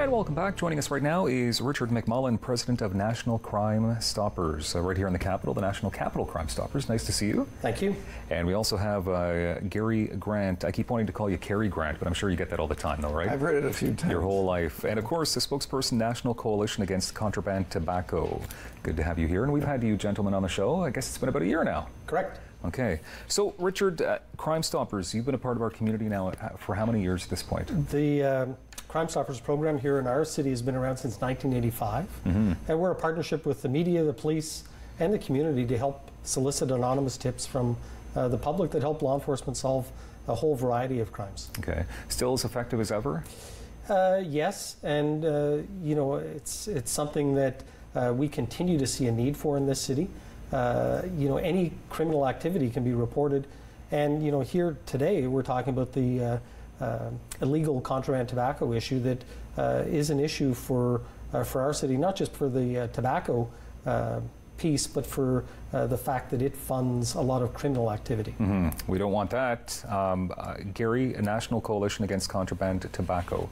And welcome back. Joining us right now is Richard McMullen, President of National Crime Stoppers, right here in the Capital, the National Capital Crime Stoppers. Nice to see you. Thank you. And we also have Gary Grant. I keep wanting to call you Cary Grant, but I'm sure you get that all the time, though, right? I've heard it a few times. Your whole life. And of course, the spokesperson, National Coalition Against Contraband Tobacco. Good to have you here. And we've had you gentlemen on the show. I guess it's been about a year now. Correct. Okay. So, Richard, Crime Stoppers, you've been a part of our community now for how many years at this point? The Crime Stoppers program here in our city has been around since 1985. And we're a partnership with the media, the police, and the community to help solicit anonymous tips from the public that help law enforcement solve a whole variety of crimes. Okay. Still as effective as ever? Yes, and you know, it's something that we continue to see a need for in this city. You know, any criminal activity can be reported, and you know, here today we're talking about the illegal contraband tobacco issue that is an issue for our city, not just for the tobacco piece, but for the fact that it funds a lot of criminal activity. We don't want that. Gary, a National Coalition Against Contraband Tobacco.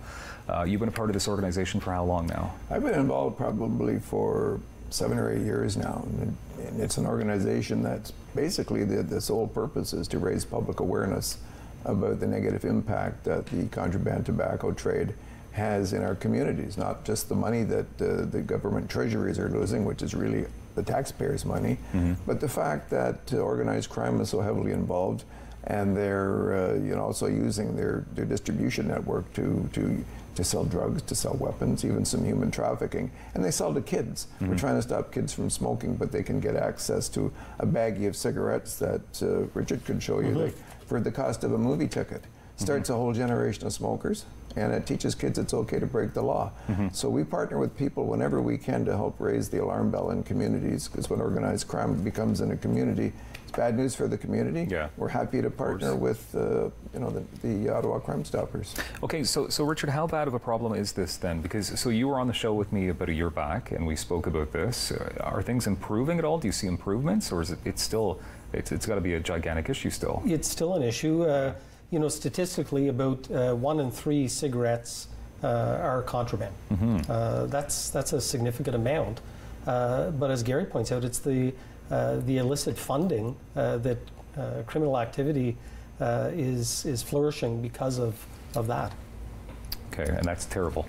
You've been a part of this organization for how long now? I've been involved probably for 7 or 8 years now, and it's an organization that's basically the sole purpose is to raise public awareness about the negative impact that the contraband tobacco trade has in our communities, not just the money that the government treasuries are losing, which is really the taxpayers' money, but the fact that organized crime is so heavily involved, and they're you know, also using their distribution network to sell drugs, to sell weapons, even some human trafficking, and they sell to kids. We're trying to stop kids from smoking, but they can get access to a baggie of cigarettes that Richard could show you that for the cost of a movie ticket. Starts a whole generation of smokers, and it teaches kids it's okay to break the law. So we partner with people whenever we can to help raise the alarm bell in communities, because when organized crime becomes in a community, it's bad news for the community. Yeah. We're happy to partner with you know, the Ottawa Crime Stoppers. Okay, so Richard, how bad of a problem is this then? Because so you were on the show with me about a year back, and we spoke about this. Are things improving at all? Do you see improvements, or is it's still it's got to be a gigantic issue still? It's still an issue. You know, statistically, about 1 in 3 cigarettes are contraband. That's a significant amount. But as Gary points out, it's the illicit funding that criminal activity is flourishing because of that. Okay, and that's terrible.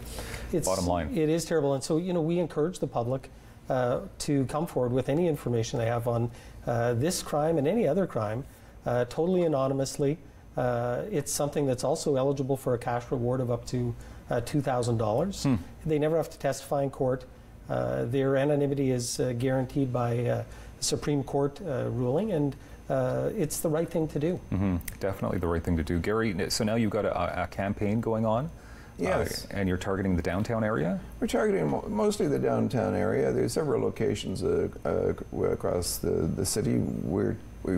Bottom line. It is terrible, and so you know, we encourage the public to come forward with any information they have on this crime and any other crime, totally anonymously. It's something that's also eligible for a cash reward of up to $2,000. They never have to testify in court. Their anonymity is guaranteed by a Supreme Court ruling, and it's the right thing to do. Definitely the right thing to do. Gary, so now you've got a campaign going on? Yes. And you're targeting the downtown area? We're targeting mostly the downtown area. There's several locations across the city. We're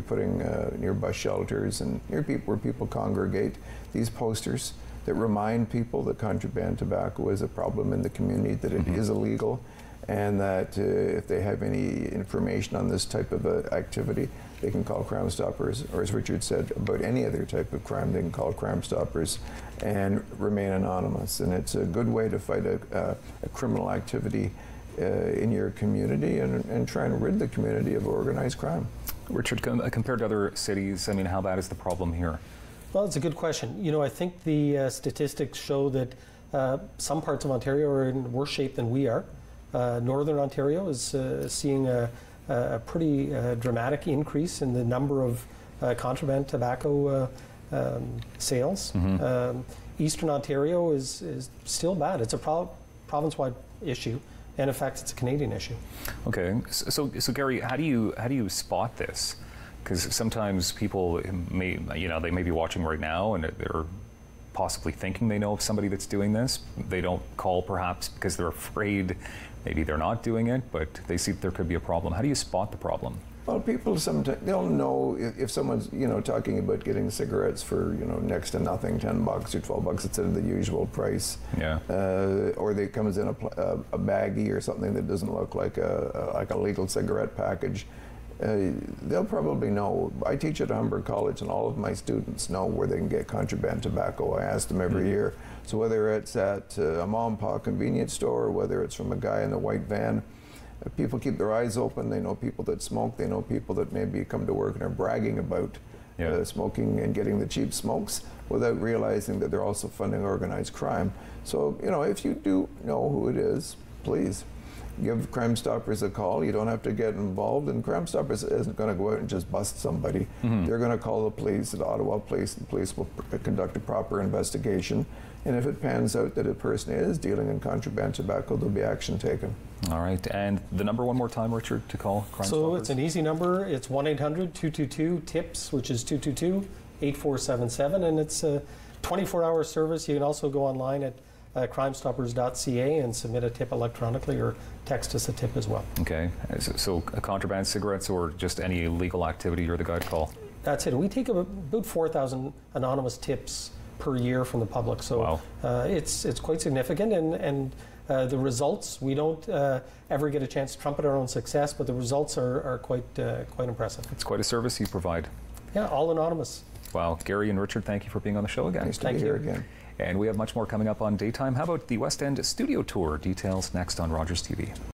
putting near bus shelters and near where people congregate these posters that remind people that contraband tobacco is a problem in the community, that it is illegal, and that if they have any information on this type of activity, they can call Crime Stoppers, or as Richard said, about any other type of crime, they can call Crime Stoppers and remain anonymous. And it's a good way to fight a criminal activity in your community and try and rid the community of organized crime. Richard, compared to other cities, I mean, how bad is the problem here? Well, it's a good question. You know, I think the statistics show that some parts of Ontario are in worse shape than we are. Northern Ontario is seeing a pretty dramatic increase in the number of contraband tobacco sales. Eastern Ontario is still bad. It's a province-wide issue. And in fact, it's a Canadian issue. Okay, so Gary, how do you spot this? Because sometimes people may, you know, they may be watching right now and they're possibly thinking they know of somebody that's doing this. They don't call perhaps because they're afraid maybe they're not doing it, but they see that there could be a problem. How do you spot the problem? Well, people sometimes, they'll know if someone's, you know, talking about getting cigarettes for, you know, next to nothing, $10 or $12 instead of the usual price. Yeah. Or they comes in a baggie or something that doesn't look like a legal cigarette package. they'll probably know. I teach at Humber College, and all of my students know where they can get contraband tobacco. I ask them every year. So whether it's at a mom and pop convenience store, or whether it's from a guy in a white van, people keep their eyes open. They know people that smoke. They know people that maybe come to work and are bragging about smoking and getting the cheap smokes, without realizing that they're also funding organized crime. So, you know, if you do know who it is, please give Crime Stoppers a call. You don't have to get involved, and Crime Stoppers isn't going to go out and just bust somebody. They're going to call the police at Ottawa Police. The police will conduct a proper investigation, and if it pans out that a person is dealing in contraband tobacco, there'll be action taken. All right, and the number one more time, Richard, to call Crime Stoppers? So it's an easy number. It's 1-800-222-TIPS, which is 222-8477, and it's a 24-hour service. You can also go online at crimestoppers.ca and submit a tip electronically, or text us a tip as well. Okay, so contraband cigarettes or just any illegal activity, you're the guy to call? That's it. We take about 4,000 anonymous tips per year from the public, so it's quite significant, and the results, we don't ever get a chance to trumpet our own success, but the results are quite impressive. It's quite a service you provide. Yeah, all anonymous. Wow. Gary and Richard, thank you for being on the show again. Nice to be here again. And we have much more coming up on Daytime. How about the West End studio tour? Details next on Rogers TV.